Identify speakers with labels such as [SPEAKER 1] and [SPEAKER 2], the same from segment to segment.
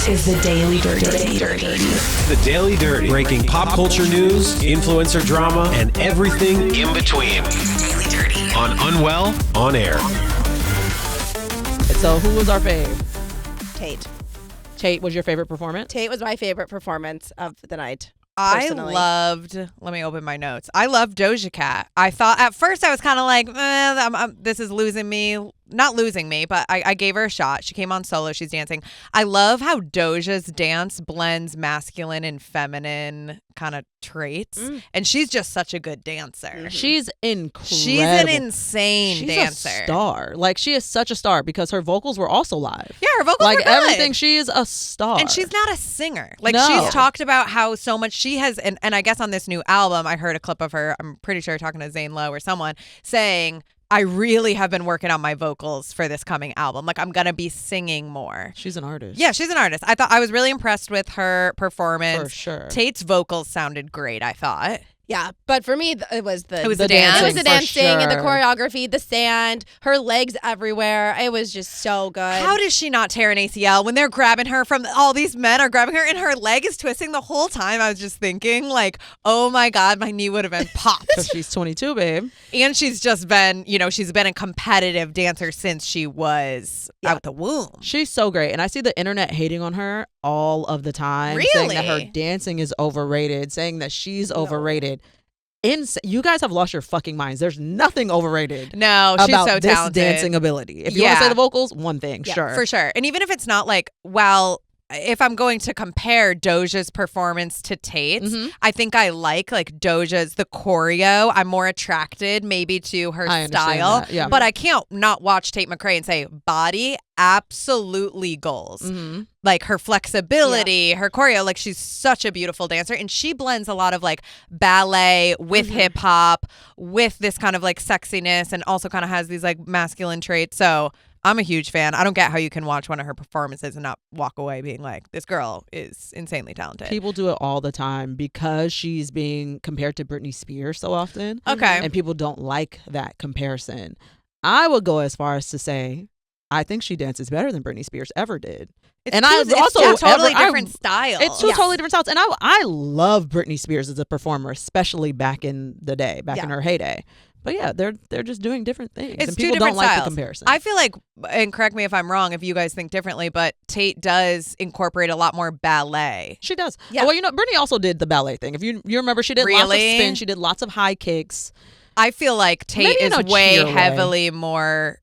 [SPEAKER 1] This is the Daily Dirty.
[SPEAKER 2] The Daily Dirty. Breaking pop culture news, influencer drama, and everything in between.
[SPEAKER 1] Daily Dirty.
[SPEAKER 2] On Unwell On Air.
[SPEAKER 3] So who was our fave?
[SPEAKER 4] Tate.
[SPEAKER 3] Tate was your favorite performance?
[SPEAKER 4] Tate was my favorite performance of the night.
[SPEAKER 5] I
[SPEAKER 4] personally.
[SPEAKER 5] loved, let me open my notes. I loved Doja Cat. I thought at first I was kind of like, this is losing me. Not losing me, but I gave her a shot. She came on solo. She's dancing. I love how Doja's dance blends masculine and feminine kind of traits. And she's just such a good dancer.
[SPEAKER 3] Mm-hmm. She's incredible.
[SPEAKER 5] She's an insane dancer.
[SPEAKER 3] She's a star. Like, she is such a star because her vocals were also live.
[SPEAKER 5] Yeah, her vocals
[SPEAKER 3] like
[SPEAKER 5] were good.
[SPEAKER 3] everything. She is a star.
[SPEAKER 5] And she's not a singer. Like,
[SPEAKER 3] No.
[SPEAKER 5] she's talked about how so much she has, and I guess on this new album, I heard a clip of her, I'm pretty sure talking to Zane Lowe or someone, saying, I really have been working on my vocals for this coming album. Like, I'm going to be singing more.
[SPEAKER 3] She's an artist.
[SPEAKER 5] Yeah, she's an artist. I was really impressed with her performance.
[SPEAKER 3] For sure.
[SPEAKER 5] Tate's vocals sounded great, I thought.
[SPEAKER 4] Yeah, but for me, it was the
[SPEAKER 5] the dance.
[SPEAKER 4] It was the
[SPEAKER 3] for
[SPEAKER 4] dancing and the
[SPEAKER 3] sure.
[SPEAKER 4] choreography, the sand, her legs everywhere. It was just so good.
[SPEAKER 5] How does she not tear an ACL when they're grabbing her from all these men are grabbing her and her leg is twisting the whole time? I was just thinking, like, oh my God, my knee would have been popped.
[SPEAKER 3] Because she's 22, babe.
[SPEAKER 5] And she's just been, she's been a competitive dancer since she was out the womb.
[SPEAKER 3] She's so great. And I see the internet hating on her all of the time. Saying that her
[SPEAKER 5] Really?
[SPEAKER 3] dancing is overrated, saying that she's overrated. You guys have lost your fucking minds. There's nothing overrated.
[SPEAKER 5] No, she's
[SPEAKER 3] about
[SPEAKER 5] so
[SPEAKER 3] this
[SPEAKER 5] talented.
[SPEAKER 3] dancing ability. If you want to say the vocals, one thing,
[SPEAKER 5] Yeah,
[SPEAKER 3] sure.
[SPEAKER 5] for sure. And even if it's not like, well, if I'm going to compare Doja's performance to Tate's, I think I like Doja's, the choreo. I'm more attracted maybe to her
[SPEAKER 3] I understand
[SPEAKER 5] style.
[SPEAKER 3] that, yeah.
[SPEAKER 5] But I can't not watch Tate McRae and say body absolutely goals. Like her flexibility, her choreo, like she's such a beautiful dancer. And she blends a lot of like ballet with hip hop, with this kind of like sexiness, and also kind of has these like masculine traits. So I'm a huge fan. I don't get how you can watch one of her performances and not walk away being like, this girl is insanely talented.
[SPEAKER 3] People do it all the time because she's being compared to Britney Spears so often.
[SPEAKER 5] Okay.
[SPEAKER 3] And people don't like that comparison. I would go as far as to say, I think she dances better than Britney Spears ever did.
[SPEAKER 5] It's
[SPEAKER 3] and
[SPEAKER 5] two,
[SPEAKER 3] I
[SPEAKER 5] it's
[SPEAKER 3] also
[SPEAKER 5] two totally
[SPEAKER 3] ever-
[SPEAKER 5] different styles.
[SPEAKER 3] It's two totally different styles. And I love Britney Spears as a performer, especially back in the day, back in her heyday. But yeah, they're just doing different things.
[SPEAKER 5] It's
[SPEAKER 3] and
[SPEAKER 5] two
[SPEAKER 3] people
[SPEAKER 5] different
[SPEAKER 3] don't like
[SPEAKER 5] styles.
[SPEAKER 3] the comparison.
[SPEAKER 5] I feel like, and correct me if I'm wrong, if you guys think differently, but Tate does incorporate a lot more ballet.
[SPEAKER 3] She does.
[SPEAKER 4] Yeah.
[SPEAKER 3] Well, Britney also did the ballet thing. If you remember, she did lots of
[SPEAKER 5] Really?
[SPEAKER 3] spin. She did lots of high kicks.
[SPEAKER 5] I feel like Tate
[SPEAKER 3] Maybe in
[SPEAKER 5] is
[SPEAKER 3] a
[SPEAKER 5] way
[SPEAKER 3] cheer way.
[SPEAKER 5] heavily more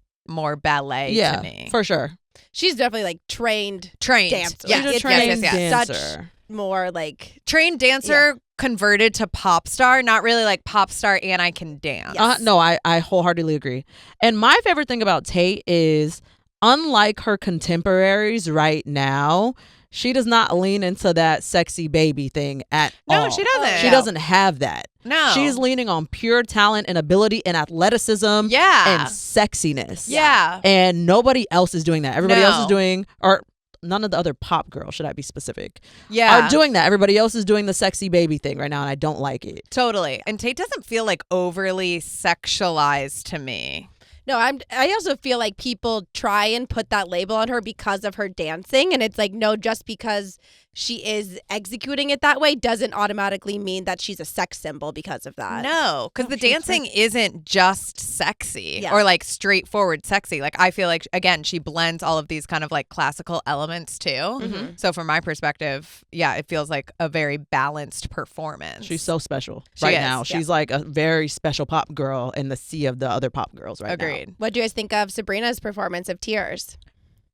[SPEAKER 5] ballet to me.
[SPEAKER 3] For sure.
[SPEAKER 4] She's definitely like trained
[SPEAKER 5] Trained.
[SPEAKER 4] dancer.
[SPEAKER 5] Yes,
[SPEAKER 3] She's a
[SPEAKER 5] yes,
[SPEAKER 3] trained
[SPEAKER 5] yes, yes.
[SPEAKER 3] dancer.
[SPEAKER 4] Such more like
[SPEAKER 5] Trained dancer converted to pop star, not really like pop star and I can dance.
[SPEAKER 3] No, I wholeheartedly agree. And my favorite thing about Tate is, unlike her contemporaries right now, she does not lean into that sexy baby thing at all.
[SPEAKER 5] No, she doesn't.
[SPEAKER 3] She doesn't have that.
[SPEAKER 5] No.
[SPEAKER 3] She's leaning on pure talent and ability and athleticism
[SPEAKER 5] Yeah.
[SPEAKER 3] and sexiness.
[SPEAKER 5] Yeah.
[SPEAKER 3] And nobody else is doing that. Everybody else is
[SPEAKER 5] No.
[SPEAKER 3] doing, or none of the other pop girls, should I be specific,
[SPEAKER 5] Yeah.
[SPEAKER 3] are doing that. Everybody else is doing the sexy baby thing right now, and I don't like it.
[SPEAKER 5] Totally. And Tate doesn't feel like overly sexualized to me.
[SPEAKER 4] No, I also feel like people try and put that label on her because of her dancing, and it's like, no, just because she is executing it that way doesn't automatically mean that she's a sex symbol because of that.
[SPEAKER 5] No, because the dancing isn't just sexy
[SPEAKER 4] Yeah.
[SPEAKER 5] or like straightforward sexy. Like I feel like, again, she blends all of these kind of like classical elements too. So from my perspective, yeah, it feels like a very balanced performance.
[SPEAKER 3] She's so special
[SPEAKER 5] She
[SPEAKER 3] right
[SPEAKER 5] is,
[SPEAKER 3] now.
[SPEAKER 5] yeah.
[SPEAKER 3] She's like a very special pop girl in the sea of the other pop girls right now.
[SPEAKER 5] Agreed.
[SPEAKER 4] What do you guys think of Sabrina's performance of Tears?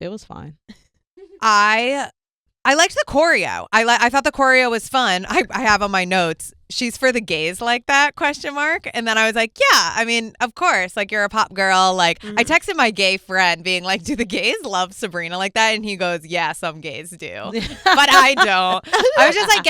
[SPEAKER 3] It was fine.
[SPEAKER 5] I liked the choreo. I thought the choreo was fun. I have on my notes, she's for the gays like that ? And then I was like, yeah, I mean, of course, like you're a pop girl. Like I texted my gay friend being like, do the gays love Sabrina like that? And he goes, yeah, some gays do, but I don't. I was just like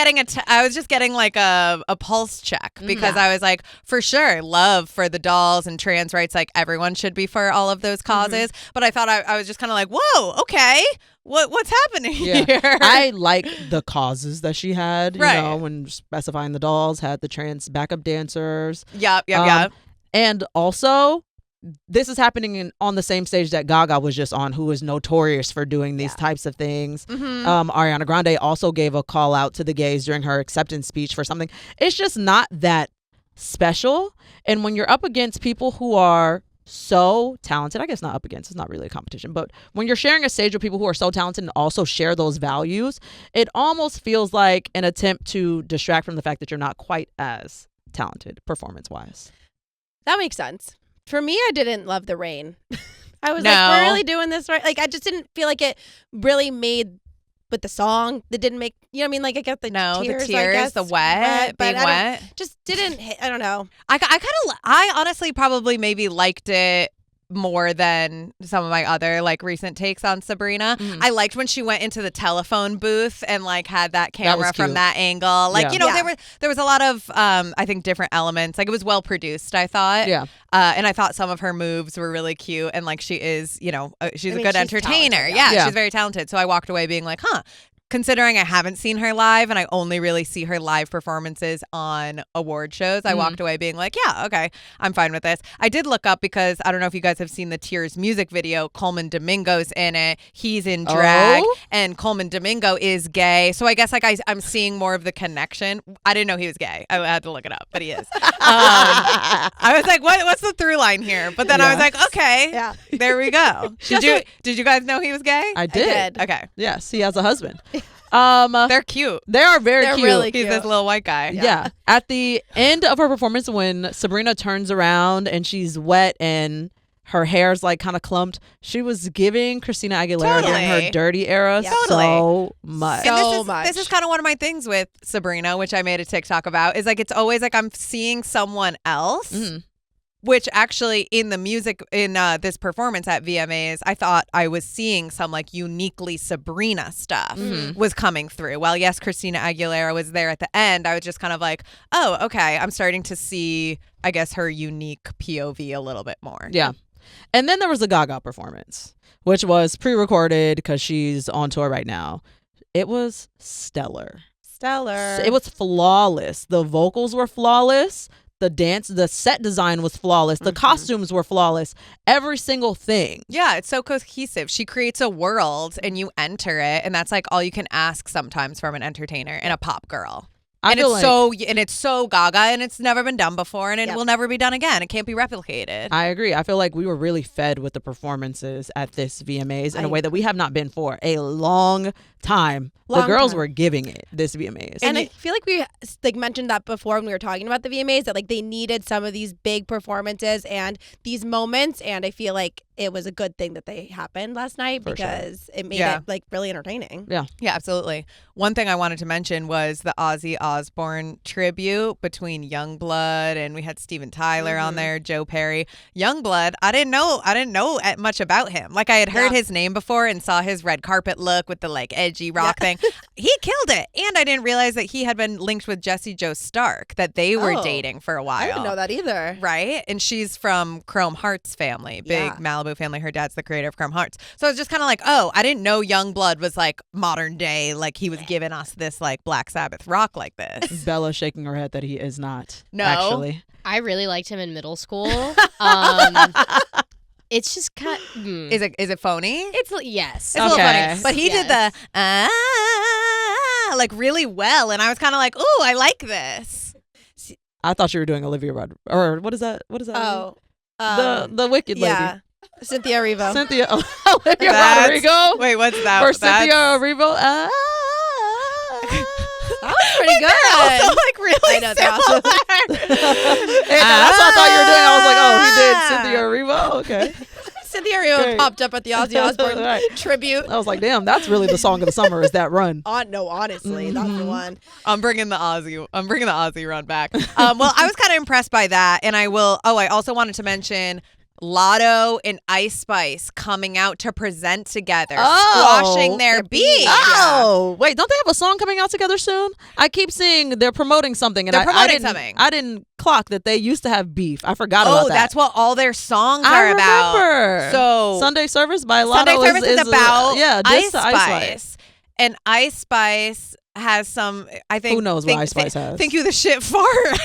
[SPEAKER 5] getting like a pulse check because I was like, for sure, love for the dolls and trans rights. Like everyone should be for all of those causes. But I thought I was just kind of like, whoa, okay. What's happening here?
[SPEAKER 3] I like the causes that she had,
[SPEAKER 5] Right.
[SPEAKER 3] when specifying the dolls, had the trans backup dancers.
[SPEAKER 5] Yep.
[SPEAKER 3] And also, this is happening on the same stage that Gaga was just on, who is notorious for doing these types of things. Ariana Grande also gave a call out to the gays during her acceptance speech for something. It's just not that special. And when you're up against people who are so talented, I guess not up against, it's not really a competition, but when you're sharing a stage with people who are so talented and also share those values, it almost feels like an attempt to distract from the fact that you're not quite as talented performance-wise.
[SPEAKER 4] That makes sense. For me, I didn't love the rain. I was
[SPEAKER 5] No.
[SPEAKER 4] like, we're really doing this right? Like, I just didn't feel like it really made with the song. That didn't make, you know what I mean? Like, I got the tears,
[SPEAKER 5] the
[SPEAKER 4] I
[SPEAKER 5] tears,
[SPEAKER 4] guess,
[SPEAKER 5] the wet,
[SPEAKER 4] but
[SPEAKER 5] being
[SPEAKER 4] I don't-
[SPEAKER 5] wet.
[SPEAKER 4] Just didn't hit, I don't know.
[SPEAKER 5] I honestly probably maybe liked it more than some of my other like recent takes on Sabrina. I liked when she went into the telephone booth and like had that camera from
[SPEAKER 3] cute.
[SPEAKER 5] that angle. Like,
[SPEAKER 3] Yeah.
[SPEAKER 5] you know,
[SPEAKER 4] Yeah.
[SPEAKER 5] there was a lot of I think different elements. Like it was well produced, I thought.
[SPEAKER 3] Yeah.
[SPEAKER 5] And I thought some of her moves were really cute, and like she is, you know, she's a
[SPEAKER 4] mean,
[SPEAKER 5] good
[SPEAKER 4] she's
[SPEAKER 5] entertainer.
[SPEAKER 4] talented,
[SPEAKER 5] Yeah,
[SPEAKER 3] yeah.
[SPEAKER 5] she's very talented. So I walked away being like, huh. Considering I haven't seen her live and I only really see her live performances on award shows, I walked away being like, yeah, okay, I'm fine with this. I did look up because I don't know if you guys have seen the Tears music video. Coleman Domingo's in it. He's in drag, and Coleman Domingo is gay. So I guess like I'm seeing more of the connection. I didn't know he was gay. I had to look it up, but he is. I was like, what's the through line here? But then I was like, okay,
[SPEAKER 4] Yeah.
[SPEAKER 5] there we go. Did you guys know he was gay?
[SPEAKER 3] I did.
[SPEAKER 4] did.
[SPEAKER 5] Okay.
[SPEAKER 3] Yes, he has a husband. They're
[SPEAKER 5] They're cute.
[SPEAKER 3] they are very
[SPEAKER 4] They're
[SPEAKER 3] cute.
[SPEAKER 4] really
[SPEAKER 5] He's
[SPEAKER 4] cute.
[SPEAKER 5] this little white guy.
[SPEAKER 3] Yeah. At the end of her performance, when Sabrina turns around and she's wet and her hair's like kind of clumped, she was giving Christina Aguilera during her
[SPEAKER 5] Totally.
[SPEAKER 3] dirty era
[SPEAKER 4] Yeah.
[SPEAKER 3] so much.
[SPEAKER 4] So
[SPEAKER 5] And
[SPEAKER 4] much.
[SPEAKER 5] this is kind of one of my things with Sabrina, which I made a TikTok about, is like it's always like I'm seeing someone else. Which actually in the music, in this performance at VMAs, I thought I was seeing some like uniquely Sabrina stuff was coming through. While yes, Christina Aguilera was there at the end, I was just kind of like, oh, okay, I'm starting to see, I guess, her unique POV a little bit more.
[SPEAKER 3] Yeah. And then there was the Gaga performance, which was pre-recorded because she's on tour right now. It was stellar.
[SPEAKER 4] Stellar.
[SPEAKER 3] It was flawless. The vocals were flawless. The set design was flawless. The costumes were flawless. Every single thing.
[SPEAKER 5] Yeah, it's so cohesive. She creates a world and you enter it, and that's like all you can ask sometimes from an entertainer and a pop girl. And it's so Gaga, and it's never been done before, and it will never be done again. It can't be replicated.
[SPEAKER 3] I agree. I feel like we were really fed with the performances at this VMAs in a way that we have not been for a long time. The girls were giving it this VMAs.
[SPEAKER 4] And I feel like we like mentioned that before when we were talking about the VMAs, that like they needed some of these big performances and these moments, and I feel like it was a good thing that they happened last night because it made it like really entertaining.
[SPEAKER 3] Yeah,
[SPEAKER 5] absolutely. One thing I wanted to mention was the Ozzy Osbourne tribute between Youngblood, and we had Steven Tyler on there, Joe Perry. Youngblood, I didn't know much about him. Like I had heard his name before and saw his red carpet look with the like edgy rock thing. He killed it. And I didn't realize that he had been linked with Jessie Joe Stark, that they were dating for a while.
[SPEAKER 4] I didn't know that either.
[SPEAKER 5] Right? And she's from Chrome Hearts family, big Malibu family. Her dad's the creator of Chrome Hearts. So I was just kind of like, oh, I didn't know Youngblood was like modern day, like he was giving us this like Black Sabbath rock like this.
[SPEAKER 3] Bella shaking her head that he is not.
[SPEAKER 5] No.
[SPEAKER 3] Actually.
[SPEAKER 6] I really liked him in middle school. It's just kind.
[SPEAKER 5] Is it phony?
[SPEAKER 6] It's yes.
[SPEAKER 5] It's a little
[SPEAKER 3] Okay.
[SPEAKER 5] funny. But he did the like really well, and I was kind of like, ooh, I like this.
[SPEAKER 3] I thought you were doing Olivia Rodrigo. Or what is that? What is that?
[SPEAKER 4] Oh,
[SPEAKER 3] the Wicked lady.
[SPEAKER 4] yeah, Cynthia Erivo.
[SPEAKER 3] Cynthia Olivia Rodrigo.
[SPEAKER 5] Wait, what's that?
[SPEAKER 3] For Cynthia Erivo.
[SPEAKER 4] That was pretty good.
[SPEAKER 5] Also, like really
[SPEAKER 4] I know, they're
[SPEAKER 5] similar.
[SPEAKER 3] That's what I thought you were doing. I was like, oh, he did Cynthia Erivo. Okay.
[SPEAKER 4] Cynthia Erivo
[SPEAKER 3] Great.
[SPEAKER 4] popped up at the Ozzy Osbourne
[SPEAKER 3] Right.
[SPEAKER 4] tribute.
[SPEAKER 3] I was like, damn, that's really the song of the summer is that run.
[SPEAKER 4] No, honestly, that's the one.
[SPEAKER 5] I'm bringing the Aussie run back. Well, I was kind of impressed by that, and I will. Oh, I also wanted to mention Lotto and Ice Spice coming out to present together, squashing their beef.
[SPEAKER 3] Oh, wait, don't they have a song coming out together soon? I keep seeing they're promoting something, and
[SPEAKER 5] They're
[SPEAKER 3] I
[SPEAKER 5] promoting
[SPEAKER 3] didn't,
[SPEAKER 5] something.
[SPEAKER 3] I didn't clock that they used to have beef. I forgot about that.
[SPEAKER 5] That's what all their songs
[SPEAKER 3] I
[SPEAKER 5] are about.
[SPEAKER 3] remember.
[SPEAKER 5] So
[SPEAKER 3] Sunday Service by Lotto
[SPEAKER 5] Sunday Service is about
[SPEAKER 3] diss
[SPEAKER 5] Ice
[SPEAKER 3] to
[SPEAKER 5] Spice. And Ice Spice has some. I think
[SPEAKER 3] Who knows what Ice Spice has?
[SPEAKER 5] Think you the shit fart.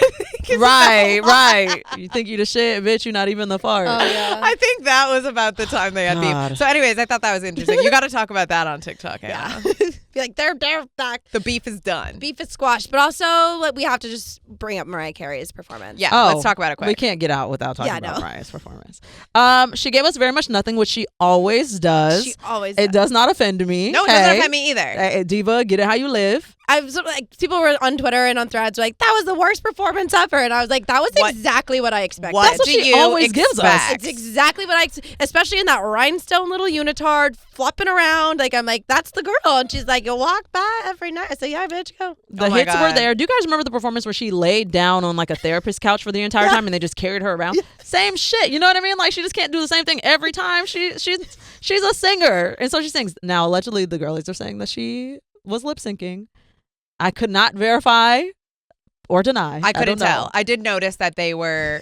[SPEAKER 3] Right. You think you the shit, bitch? You not even the fart.
[SPEAKER 4] Oh yeah.
[SPEAKER 5] I think that was about the time they had
[SPEAKER 3] God.
[SPEAKER 5] beef. So, anyways, I thought that was interesting. You got to talk about that on TikTok. Hannah.
[SPEAKER 4] Be like they're back.
[SPEAKER 5] The beef is done.
[SPEAKER 4] Beef is squashed, but also like, we have to just bring up Mariah Carey's performance.
[SPEAKER 5] Yeah,
[SPEAKER 3] Oh,
[SPEAKER 5] let's talk about it quick.
[SPEAKER 3] We can't get out without talking
[SPEAKER 4] Yeah,
[SPEAKER 3] about
[SPEAKER 4] no.
[SPEAKER 3] Mariah's performance. She gave us very much nothing, which she always does.
[SPEAKER 4] She always
[SPEAKER 3] It does not offend me.
[SPEAKER 5] No, it doesn't offend me either.
[SPEAKER 3] Hey, diva, get it how you live.
[SPEAKER 4] I was like, people were on Twitter and on threads like, that was the worst performance ever, and I was like, that was
[SPEAKER 5] What-
[SPEAKER 4] exactly what I expected.
[SPEAKER 5] What
[SPEAKER 3] That's what
[SPEAKER 5] do
[SPEAKER 3] she
[SPEAKER 5] you
[SPEAKER 3] always gives us.
[SPEAKER 5] expect?
[SPEAKER 4] It's exactly what especially in that rhinestone little unitard flopping around. Like, I'm like, that's the girl, and she's like, you walk by every night. I say, yeah, bitch, go.
[SPEAKER 3] The
[SPEAKER 5] Oh my
[SPEAKER 3] hits were
[SPEAKER 5] God.
[SPEAKER 3] there. Do you guys remember the performance where she laid down on like a therapist couch for the entire time and they just carried her around? Same shit. You know what I mean? Like she just can't do the same thing every time. She's a singer, and so she sings. Now allegedly the girlies are saying that she was lip syncing. I could not verify or deny.
[SPEAKER 5] I couldn't
[SPEAKER 3] don't know.
[SPEAKER 5] tell. I did notice that they were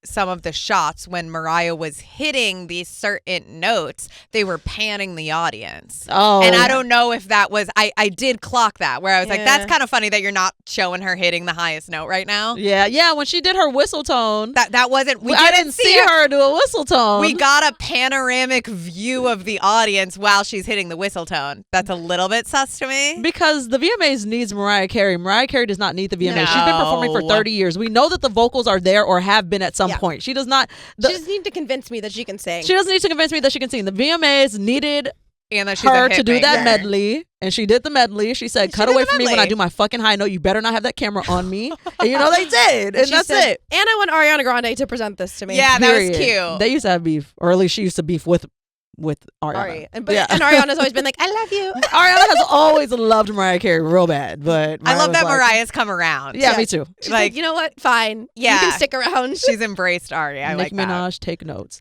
[SPEAKER 5] some of the shots when Mariah was hitting these certain notes, they were panning the audience.
[SPEAKER 3] Oh,
[SPEAKER 5] And I don't know if that was, I did clock that where I was like,
[SPEAKER 4] Yeah.
[SPEAKER 5] that's kind of funny that you're not showing her hitting the highest note right now.
[SPEAKER 3] Yeah. When she did her whistle tone,
[SPEAKER 5] That wasn't, we
[SPEAKER 3] I
[SPEAKER 5] didn't
[SPEAKER 3] didn't see her do a whistle tone.
[SPEAKER 5] We got a panoramic view of the audience while she's hitting the whistle tone. That's a little bit sus to me.
[SPEAKER 3] Because the VMAs needs Mariah Carey. Mariah Carey does not need the VMAs. She's been performing for
[SPEAKER 5] No.
[SPEAKER 3] 30 years. We know that the vocals are there or have been at some
[SPEAKER 4] Yeah.
[SPEAKER 3] point. She does not.
[SPEAKER 4] She just need to convince me that she can sing.
[SPEAKER 3] She doesn't need to convince me that she can sing. The VMAs needed
[SPEAKER 5] And that she's
[SPEAKER 3] her
[SPEAKER 5] a
[SPEAKER 3] to
[SPEAKER 5] hit
[SPEAKER 3] do that
[SPEAKER 5] maker.
[SPEAKER 3] medley, and she did the medley. She said, "Cut
[SPEAKER 5] did
[SPEAKER 3] away
[SPEAKER 5] the
[SPEAKER 3] from me when
[SPEAKER 5] medley.
[SPEAKER 3] I do my fucking high note. You better not have that camera on me." And you know they did, and
[SPEAKER 4] She
[SPEAKER 3] that's
[SPEAKER 4] said,
[SPEAKER 3] it.
[SPEAKER 4] And I want Ariana Grande to present this to me.
[SPEAKER 5] Yeah, that was
[SPEAKER 3] Period.
[SPEAKER 5] cute.
[SPEAKER 3] They used to have beef, or at least she used to beef with Ariana.
[SPEAKER 4] Ari. And
[SPEAKER 3] Yeah.
[SPEAKER 4] Ariana's always been like, I love you.
[SPEAKER 3] Ariana has always loved Mariah Carey real bad, but
[SPEAKER 5] I love
[SPEAKER 3] was
[SPEAKER 5] that
[SPEAKER 3] like,
[SPEAKER 5] Mariah's come around.
[SPEAKER 3] Yeah,
[SPEAKER 4] Yeah.
[SPEAKER 3] me too.
[SPEAKER 4] She's like, you know what? Fine. You
[SPEAKER 5] Yeah.
[SPEAKER 4] can stick around.
[SPEAKER 5] She's embraced Ari. I
[SPEAKER 3] Nicki
[SPEAKER 5] like that.
[SPEAKER 3] Minaj, take notes.